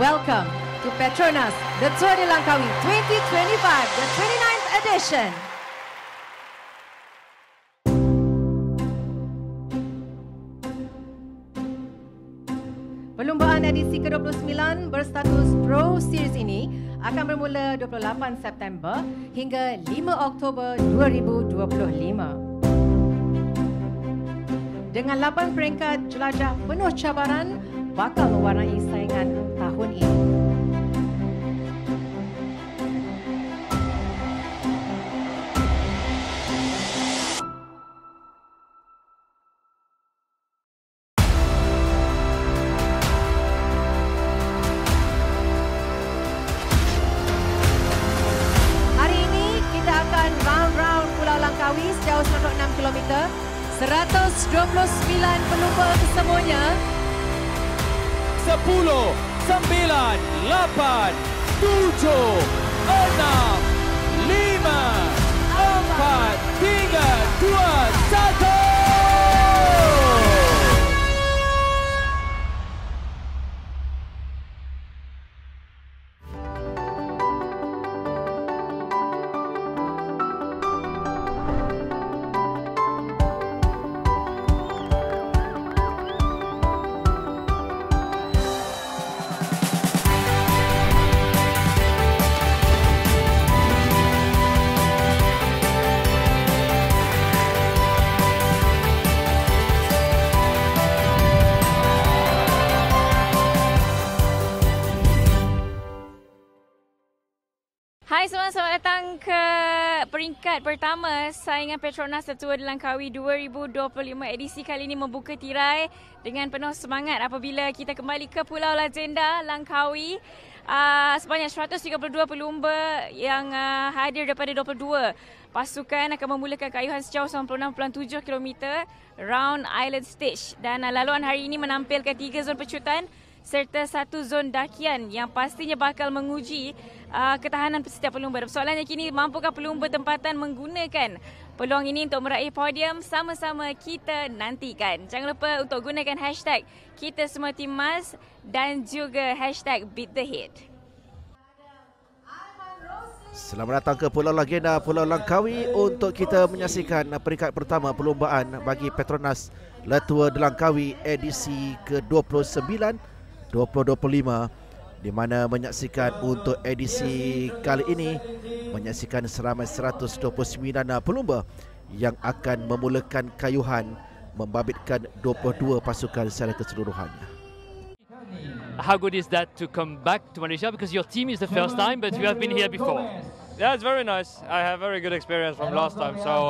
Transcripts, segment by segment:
Welcome to Petronas, the Tour de Langkawi 2025, the 29th edition. Perlumbaan edisi ke-29 berstatus Pro Series ini akan bermula 28 September hingga 5 Oktober 2025. Dengan 8 peringkat jelajah penuh cabaran bakal mewarnai saingan tahun ini. Hari ini kita akan round-round Pulau Langkawi sejauh 96 km. 129 pelumba kesemuanya. 10, 9, 8, 7, 6, 5, 4, 3, 2, 1. Hai semua, selamat datang ke peringkat pertama saingan Petronas Tour de Langkawi 2025. Edisi kali ini membuka tirai dengan penuh semangat apabila kita kembali ke Pulau Legenda Langkawi. Sebanyak 132 pelumba yang hadir daripada 22 pasukan akan memulakan kayuhan sejauh 96.7 km round island stage. Dan laluan hari ini menampilkan 3 zon pecutan serta 1 zon dakian yang pastinya bakal menguji ketahanan setiap pelumba. Soalannya kini, mampukah pelumba tempatan menggunakan peluang ini untuk meraih podium? Sama-sama kita nantikan. Jangan lupa untuk gunakan hashtag kita semua Timas dan juga hashtag Beat the Heat. Selamat datang ke Pulau Legenda, Pulau Langkawi untuk kita menyaksikan peringkat pertama perlombaan bagi Petronas Tour de Langkawi edisi ke-29 2025, di mana menyaksikan untuk edisi kali ini menyaksikan seramai 129 pelumba yang akan memulakan kayuhan membabitkan 22 pasukan secara keseluruhannya. How good is that to come back to Malaysia, because your team is the first time but you have been here before? Yeah, it's very nice. I have very good experience from last time, so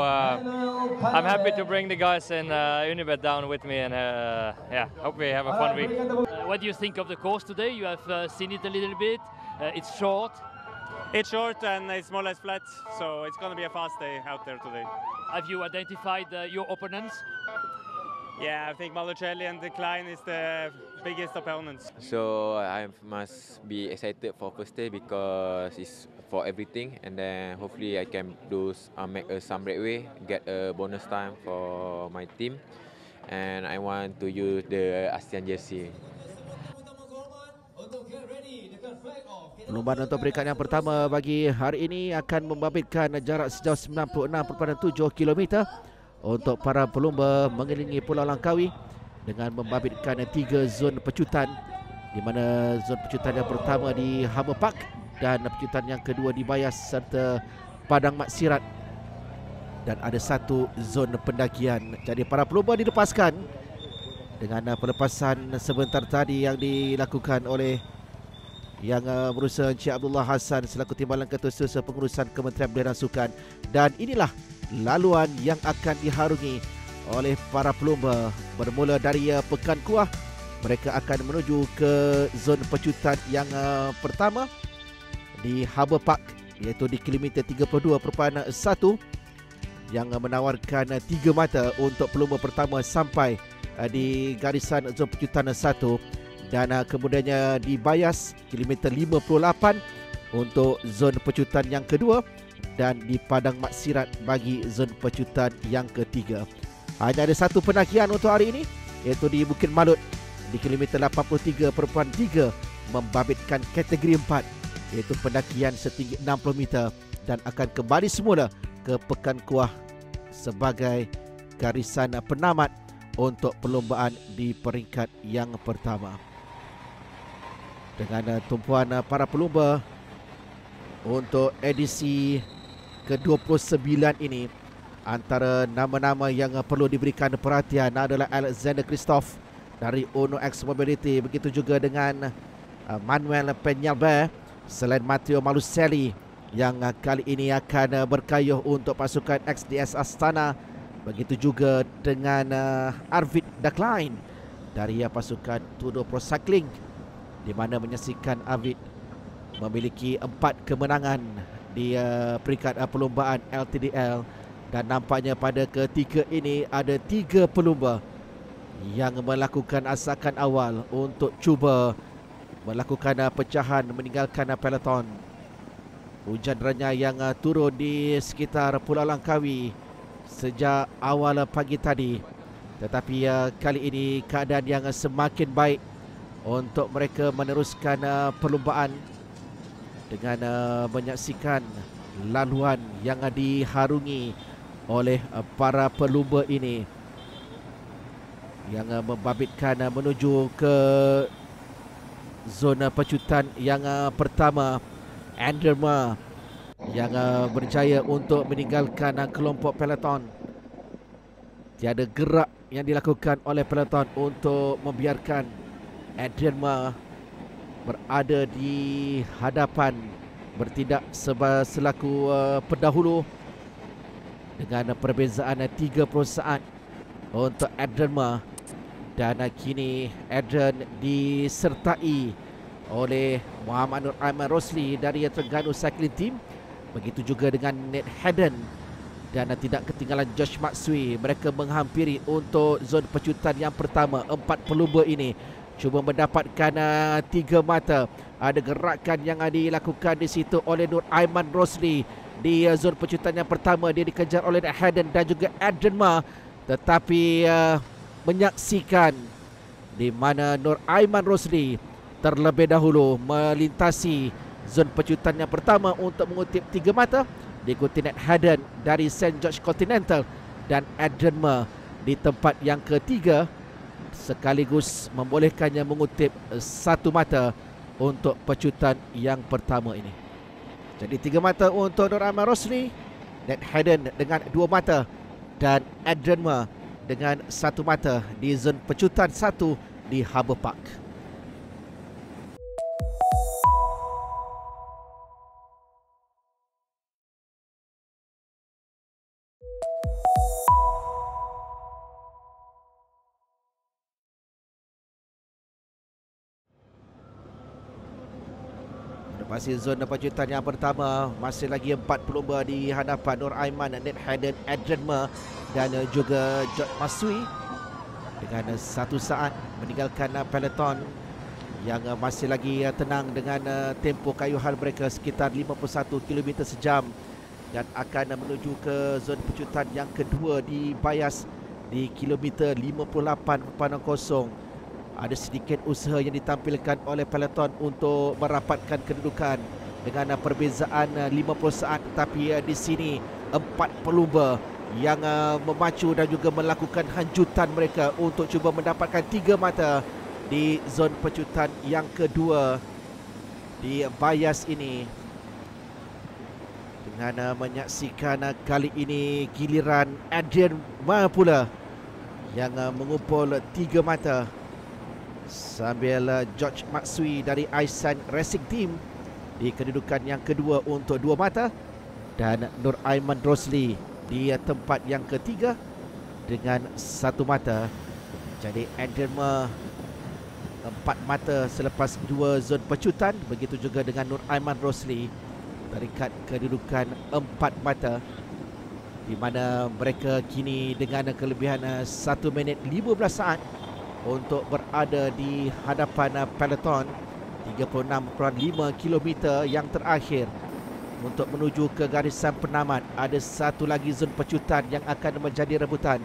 I'm happy to bring the guys in Unibet down with me, and yeah, hope we have a fun week. What do you think of the course today? You have seen it a little bit. It's short. It's short and it's more or less flat, so it's going to be a fast day out there today. Have you identified your opponents? Yeah, I think Malucelli and Klein is the biggest opponents. So I must be excited for first day because it's for everything, and then hopefully I can make some breakaway, get a bonus time for my team, and I want to use the ASEAN jersey. Perlombaan untuk peringkat yang pertama bagi hari ini akan membabitkan jarak sejauh 96.7 km untuk para pelumba mengelilingi Pulau Langkawi dengan membabitkan 3 zon pecutan, di mana zon pecutan yang pertama di Harbour Park dan pecutan yang kedua di Bayas serta Padang Mat Sirat, dan ada 1 zon pendakian. Jadi para pelumba dilepaskan dengan pelepasan sebentar tadi yang dilakukan oleh yang berusaha Encik Abdullah Hassan selaku Timbalan Ketua Pengurusan Kementerian Belia dan Sukan. Dan inilah laluan yang akan diharungi oleh para pelumba. Bermula dari Pekan Kuah, mereka akan menuju ke zon pecutan yang pertama di Harbour Park, iaitu di kilometer 32.1, yang menawarkan 3 mata untuk pelumba pertama sampai di garisan zon pecutan 1, dan kemudiannya di Bayas kilometer 58 untuk zon pecutan yang kedua, dan di Padang Mat Sirat bagi zon pecutan yang ketiga. Hanya ada 1 pendakian untuk hari ini, iaitu di Bukit Malut di kilometer 83.3 membabitkan kategori 4 iaitu pendakian setinggi 60 meter dan akan kembali semula ke Pekan Kuah sebagai garisan penamat untuk perlombaan di peringkat yang pertama. Dengan tumpuan para pelumba untuk edisi ke-29 ini, antara nama-nama yang perlu diberikan perhatian adalah Alexander Christoph dari Uno X Mobility, begitu juga dengan Manuel Peñalver, selain Matteo Maluselli yang kali ini akan berkayuh untuk pasukan XDS Astana, begitu juga dengan Arvid Daklein dari pasukan Tudor Pro Cycling, di mana menyaksikan Arvid memiliki 4 kemenangan di peringkat perlombaan LTDL, dan nampaknya pada ketika ini ada 3 pelumba yang melakukan asakan awal untuk cuba melakukan pecahan meninggalkan peloton. Hujan renyah yang turun di sekitar Pulau Langkawi sejak awal pagi tadi, tetapi kali ini keadaan yang semakin baik untuk mereka meneruskan perlombaan dengan menyaksikan laluan yang diharungi oleh para pelumba ini yang membabitkan menuju ke zona pecutan yang pertama. Anderma yang berjaya untuk meninggalkan kelompok peloton. Tiada gerak yang dilakukan oleh peloton untuk membiarkan Anderma berada di hadapan, bertindak selaku pendahulu dengan perbezaan 30 saat untuk Anderma. Dan kini Adrian disertai oleh Muhammad Nur Aiman Rosli dari Terengganu Cycling Team, begitu juga dengan Nate Haddon, dan tidak ketinggalan Josh Matsui. Mereka menghampiri untuk zon pecutan yang pertama. 4 pelumba ini cuba mendapatkan 3 mata. Ada gerakan yang dilakukan di situ oleh Nur Aiman Rosli di zon pecutan yang pertama. Dia dikejar oleh Nate Haddon dan juga Adrian Ma, tetapi menyaksikan di mana Nur Aiman Rosli terlebih dahulu melintasi zon pecutan yang pertama untuk mengutip 3 mata, diikuti Nate Haddon dari St. George Continental dan Adrian Ma di tempat yang ketiga, sekaligus membolehkannya mengutip 1 mata untuk pecutan yang pertama ini. Jadi 3 mata untuk Nur Aiman Rosli, Nate Haddon dengan 2 mata dan Adrian Ma dengan 1 mata di zon pecutan 1 di Harbour Park. Masih zona pecutan yang pertama, masih lagi 4 pelumba di hadapan Nur Aiman, Nate Haddon, Adrian Ma dan juga George Matsui dengan 1 saat meninggalkan peloton yang masih lagi tenang dengan tempo kayuhan mereka sekitar 51 km sejam dan akan menuju ke zona pecutan yang kedua di Bayas di kilometer 58.0. Ada sedikit usaha yang ditampilkan oleh peloton untuk merapatkan kedudukan dengan perbezaan 50 saat, tetapi di sini 4 pelumba yang memacu dan juga melakukan hanjutan mereka untuk cuba mendapatkan 3 mata di zon pecutan yang kedua di Bayas ini. Dengan menyaksikan kali ini giliran Adrian Ma pula yang mengumpul 3 mata, sambil George Matsui dari Aisan Racing Team di kedudukan yang kedua untuk 2 mata dan Nur Aiman Rosli di tempat yang ketiga dengan 1 mata. Jadi Adrian Ma 4 mata selepas 2 zon pecutan, begitu juga dengan Nur Aiman Rosli peringkat kedudukan 4 mata, di mana mereka kini dengan kelebihan 1 minit 15 saat untuk berada di hadapan peloton. 36.5 km yang terakhir untuk menuju ke garisan penamat. Ada 1 lagi zon pecutan yang akan menjadi rebutan.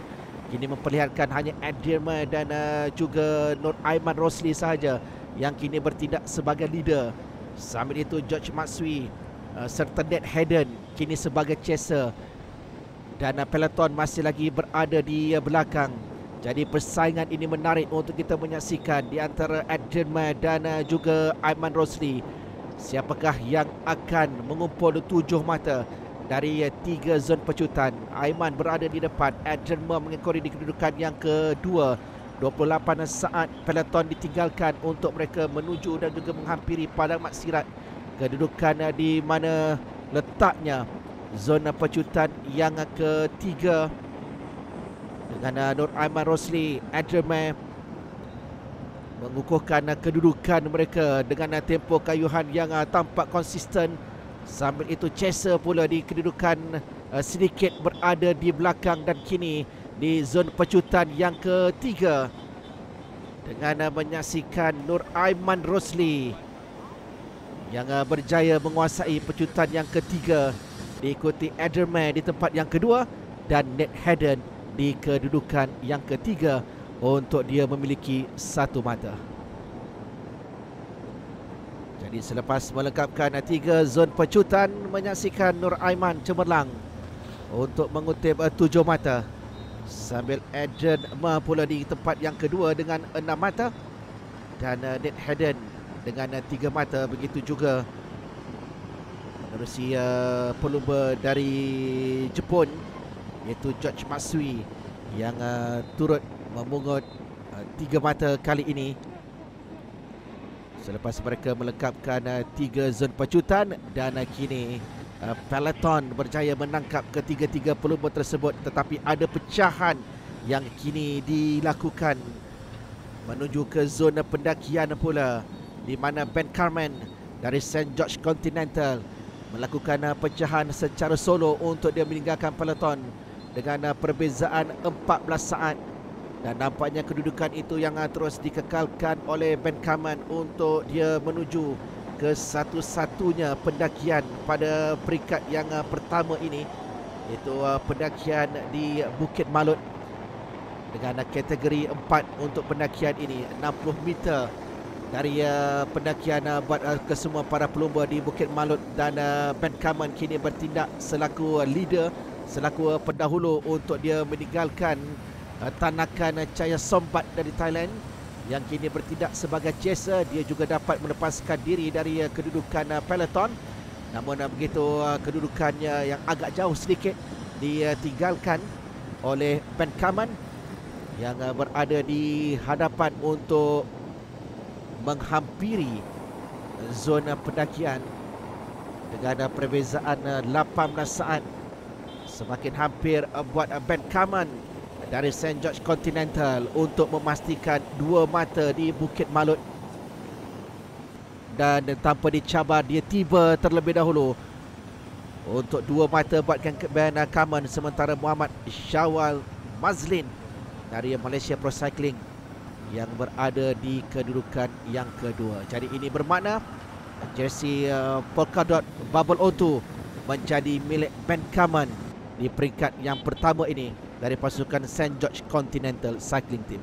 Kini memperlihatkan hanya Adrian Ma dan juga Nur Aiman Rosli sahaja yang kini bertindak sebagai leader. Sambil itu George Matsui serta Ned Hayden kini sebagai chaser. Dan peloton masih lagi berada di belakang. Jadi persaingan ini menarik untuk kita menyaksikan di antara Adrian May dan juga Aiman Rosli. Siapakah yang akan mengumpul 7 mata dari 3 zon pecutan? Aiman berada di depan, Adrian May mengekori di kedudukan yang kedua. 28 saat peloton ditinggalkan untuk mereka menuju dan juga menghampiri padang maksirat. Kedudukan di mana letaknya zona pecutan yang ketiga dengan Nur Aiman Rosli. Adrian May mengukuhkan kedudukan mereka dengan tempoh kayuhan yang tampak konsisten. Sambil itu chaser pula di kedudukan sedikit berada di belakang dan kini di zon pecutan yang ketiga dengan menyaksikan Nur Aiman Rosli yang berjaya menguasai pecutan yang ketiga, diikuti Adrian May di tempat yang kedua dan Ned Hayden di kedudukan yang ketiga untuk dia memiliki 1 mata. Jadi selepas melengkapkan 3 zon pecutan, menyaksikan Nur Aiman cemerlang untuk mengutip 7 mata. Sambil Adrian May pula di tempat yang kedua dengan 6 mata. Dan Ned Hayden dengan 3 mata. Begitu juga menerusi pelumba dari Jepun, iaitu George Matsui yang turut memungut 3 mata kali ini. Selepas mereka melengkapkan 3 zon pecutan dan kini peloton berjaya menangkap ketiga-tiga pelumba tersebut, tetapi ada pecahan yang kini dilakukan menuju ke zona pendakian pula, di mana Ben Carman dari St. George Continental melakukan pecahan secara solo untuk dia meninggalkan peloton dengan perbezaan 14 saat. Dan nampaknya kedudukan itu yang terus dikekalkan oleh Ben Carman untuk dia menuju ke satu-satunya pendakian pada peringkat yang pertama ini, iaitu pendakian di Bukit Malut dengan kategori 4 untuk pendakian ini. 60 meter dari pendakian buat kesemua para pelumba di Bukit Malut. Dan Ben Carman kini bertindak selaku leader, selaku pendahulu untuk dia meninggalkan Tanakan Cahaya Sombat dari Thailand yang kini bertindak sebagai chaser. Dia juga dapat melepaskan diri dari kedudukan peloton. Namun begitu kedudukannya yang agak jauh sedikit ditinggalkan oleh Ben Carman yang berada di hadapan untuk menghampiri zona pendakian dengan perbezaan 18 saat. Semakin hampir buat Ben Carman dari St. George Continental untuk memastikan 2 mata di Bukit Malut. Dan tanpa dicabar, dia tiba terlebih dahulu untuk 2 mata buat Ben Carman, sementara Muhammad Syawal Mazlin dari Malaysia Pro Cycling yang berada di kedudukan yang kedua. Jadi ini bermakna jersey Polkadot Bubble O2 menjadi milik Ben Carman di peringkat yang pertama ini dari pasukan St. George Continental Cycling Team.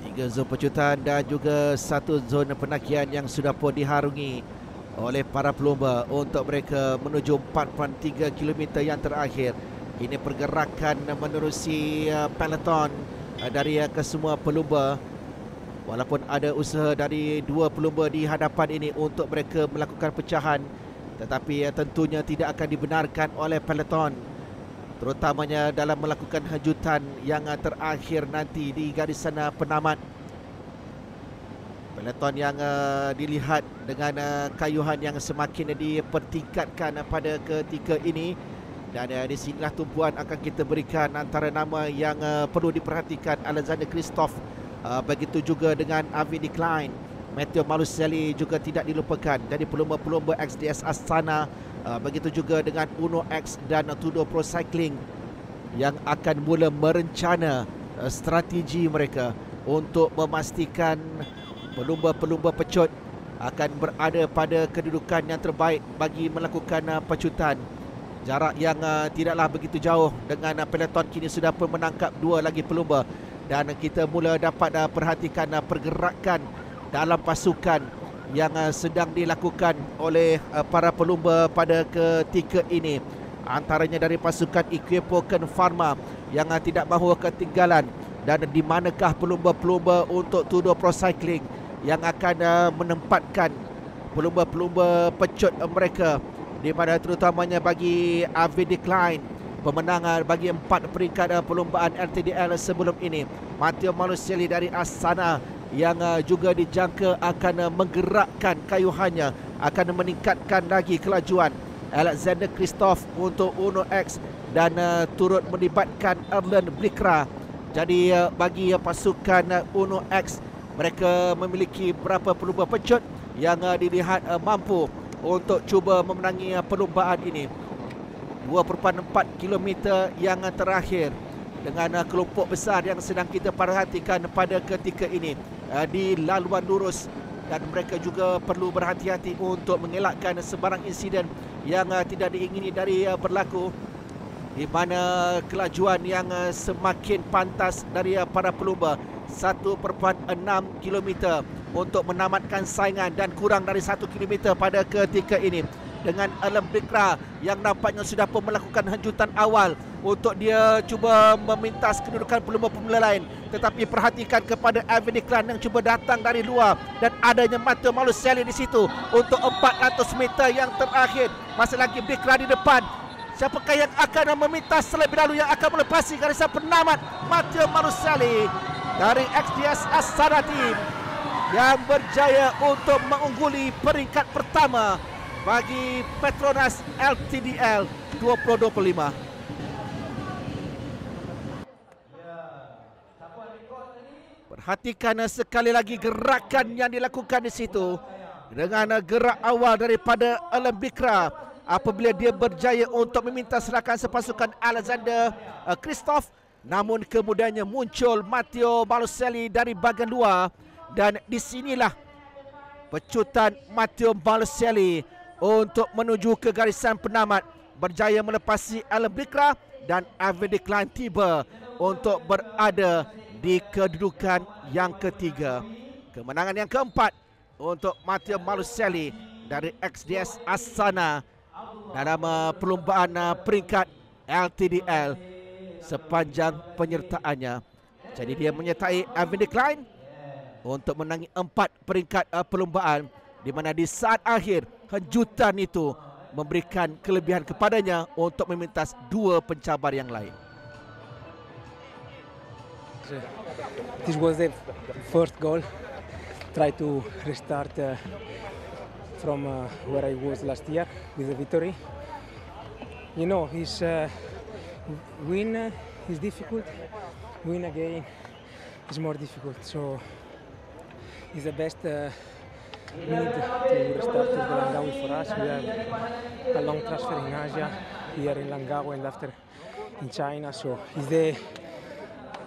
Tiga zon pecutan dan juga 1 zona pendakian yang sudah pun diharungi oleh para pelumba untuk mereka menuju 4.3 km yang terakhir. Ini pergerakan menerusi peloton dari kesemua pelumba. Walaupun ada usaha dari 2 pelumba di hadapan ini untuk mereka melakukan pecahan, tetapi tentunya tidak akan dibenarkan oleh peloton, terutamanya dalam melakukan hajatan yang terakhir nanti di garisan penamat. Peloton yang dilihat dengan kayuhan yang semakin dipertingkatkan pada ketika ini. Dan di sinilah tumpuan akan kita berikan antara nama yang perlu diperhatikan: Alexander Kristoff, begitu juga dengan Avi Decline, Matteo Maluselli juga tidak dilupakan. Jadi pelumba-pelumba XDS Astana, begitu juga dengan Uno X dan Tudor Pro Cycling yang akan mula merencana strategi mereka untuk memastikan pelumba-pelumba pecut akan berada pada kedudukan yang terbaik bagi melakukan pecutan. Jarak yang tidaklah begitu jauh dengan peloton kini sudah pun menangkap 2 lagi pelumba, dan kita mula dapat perhatikan pergerakan dalam pasukan yang sedang dilakukan oleh para pelumba pada ketika ini. Antaranya dari pasukan Equipoken Pharma yang tidak mahu ketinggalan, dan di manakah pelumba-pelumba untuk Tudor Pro Cycling yang akan menempatkan pelumba-pelumba pecut mereka, di mana terutamanya bagi AVD Klein, pemenang bagi 4 peringkat perlombaan LTDL sebelum ini. Matteo Malucelli dari Astana yang juga dijangka akan menggerakkan kayuhannya, akan meningkatkan lagi kelajuan. Alexander Kristoff untuk Uno X dan turut melibatkan Erlen Blikra. Jadi bagi pasukan Uno X, mereka memiliki berapa pelumba pecut yang dilihat mampu untuk cuba memenangi perlombaan ini. 2.4 km yang terakhir dengan kelompok besar yang sedang kita perhatikan pada ketika ini di laluan lurus, dan mereka juga perlu berhati-hati untuk mengelakkan sebarang insiden yang tidak diingini dari berlaku, di mana kelajuan yang semakin pantas dari para pelumba, 1.6 km untuk menamatkan saingan, dan kurang dari 1 km pada ketika ini, dengan Erlen Blikra yang nampaknya sudah pun melakukan hanjutan awal untuk dia cuba memintas kedudukan pelumba-pelumba lain. Tetapi perhatikan kepada AVD Klein yang cuba datang dari luar, dan adanya Matteo Malucelli di situ untuk 400 meter yang terakhir. Masih lagi Blikra di depan. Siapakah yang akan memintas terlebih dahulu, yang akan melepasi garisan penamat? Matteo Malucelli dari XDS Astana Team yang berjaya untuk mengungguli peringkat pertama bagi Petronas LTDL 2025. Perhatikan sekali lagi gerakan yang dilakukan di situ, dengan gerak awal daripada Erlen Blikra apabila dia berjaya untuk meminta serangan sepasukan Alexander Kristoff, namun kemudiannya muncul Matteo Malucelli dari bahagian luar, dan disinilah pecutan Matteo Malucelli untuk menuju ke garisan penamat, berjaya melepasi Erlen Blikra, dan AVD Klein tiba untuk berada di kedudukan yang ketiga. Kemenangan yang keempat untuk Matteo Malucelli dari XDS Astana dalam perlombaan peringkat LTDL sepanjang penyertaannya. Jadi dia menyertai AVD Klein untuk menangi 4 peringkat perlombaan, di mana di saat akhir kejutan itu memberikan kelebihan kepadanya untuk memintas 2 pencabar yang lain. This was the first goal. Try to restart from where I was last year with the victory. You know, his win is difficult. Win again is more difficult. So it's the best need to restart the Langkawi for us. We have a long transfer in Asia, here in Langkawi, and after in China. So it's the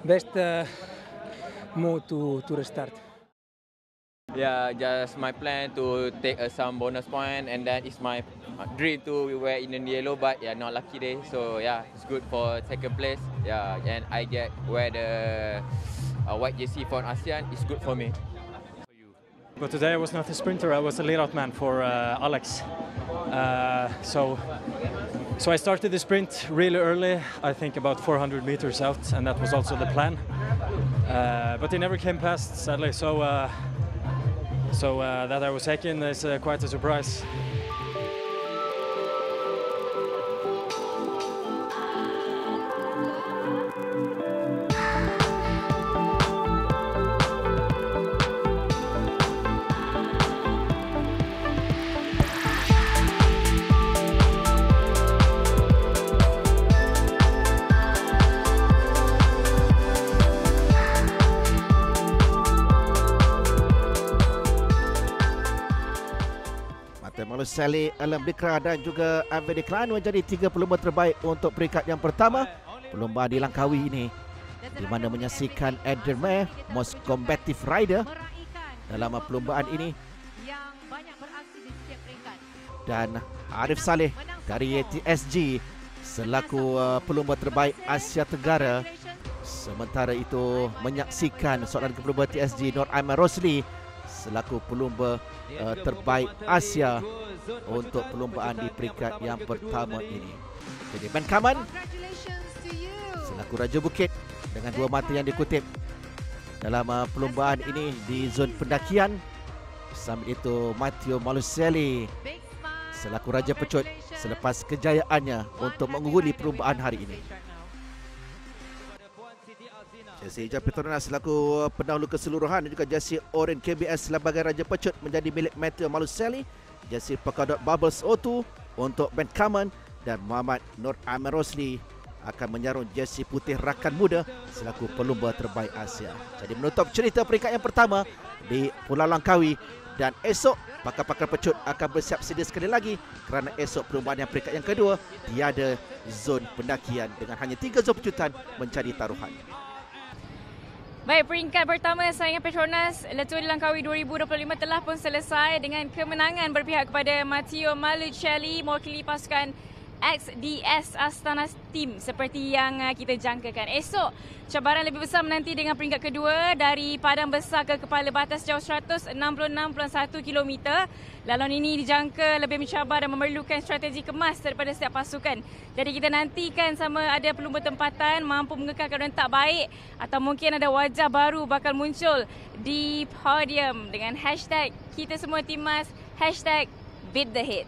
best mode to restart. Yeah, just my plan to take some bonus point, and then it's my dream to wear in the yellow, but yeah, not lucky day. So yeah, it's good for second place. Yeah, and I get wear the white jersey for ASEAN. It's good for me. But today I was not a sprinter, I was a lead-out man for Alex. So I started the sprint really early, I think about 400 meters out, and that was also the plan. But he never came past, sadly, so that I was second is quite a surprise. Malucelli, Erlen Blikra dan juga AVD Klein menjadi 3 pelumba terbaik untuk peringkat yang pertama perlombaan di Langkawi ini. di mana menyaksikan Adrian May, most combative rider dalam perlombaan ini, dan Arif Saleh dari TSG selaku pelumba terbaik Asia Tenggara. Sementara itu menyaksikan seorang pelumba TSG Nur Aiman Rosli selaku pelumba terbaik Asia untuk perlombaan di peringkat yang pertama ini. Jadi Ben Kaman selaku Raja Bukit dengan 2 mata yang dikutip dalam perlombaan ini di zon pendakian. Sambil itu Matteo Maluselli selaku Raja Pecut selepas kejayaannya untuk mengungguli perlombaan hari ini. Jersey hijau Petronas selaku pendahulu keseluruhan dan juga jersey oranye KBS sebagai Raja Pecut menjadi milik Matteo Maluselli. Jersey Polkadot Bubbles O2 untuk Ben Kaman, dan Muhammad Nur Aiman Rosli akan menyarung jersey putih rakan muda selaku pelumba terbaik Asia. Jadi menutup cerita peringkat yang pertama di Pulau Langkawi, dan esok pakar-pakar pecut akan bersiap sedia sekali lagi kerana esok perlombaan yang peringkat yang kedua tiada zon pendakian dengan hanya 3 zon pecutan mencari taruhan. Baik, peringkat pertama saingan Petronas Tour de Langkawi 2025 telah pun selesai dengan kemenangan berpihak kepada Matteo Malucelli mewakili pasukan XDS Astana Team seperti yang kita jangkakan. Esok cabaran lebih besar menanti dengan peringkat kedua dari Padang Besar ke Kepala Batas jauh 166.1 km. Laluan ini dijangka lebih mencabar dan memerlukan strategi kemas daripada setiap pasukan. Jadi kita nantikan sama ada pelumba tempatan mampu mengekalkan rentak baik atau mungkin ada wajah baru bakal muncul di podium dengan hashtag kita semua Timas, hashtag beat the heat.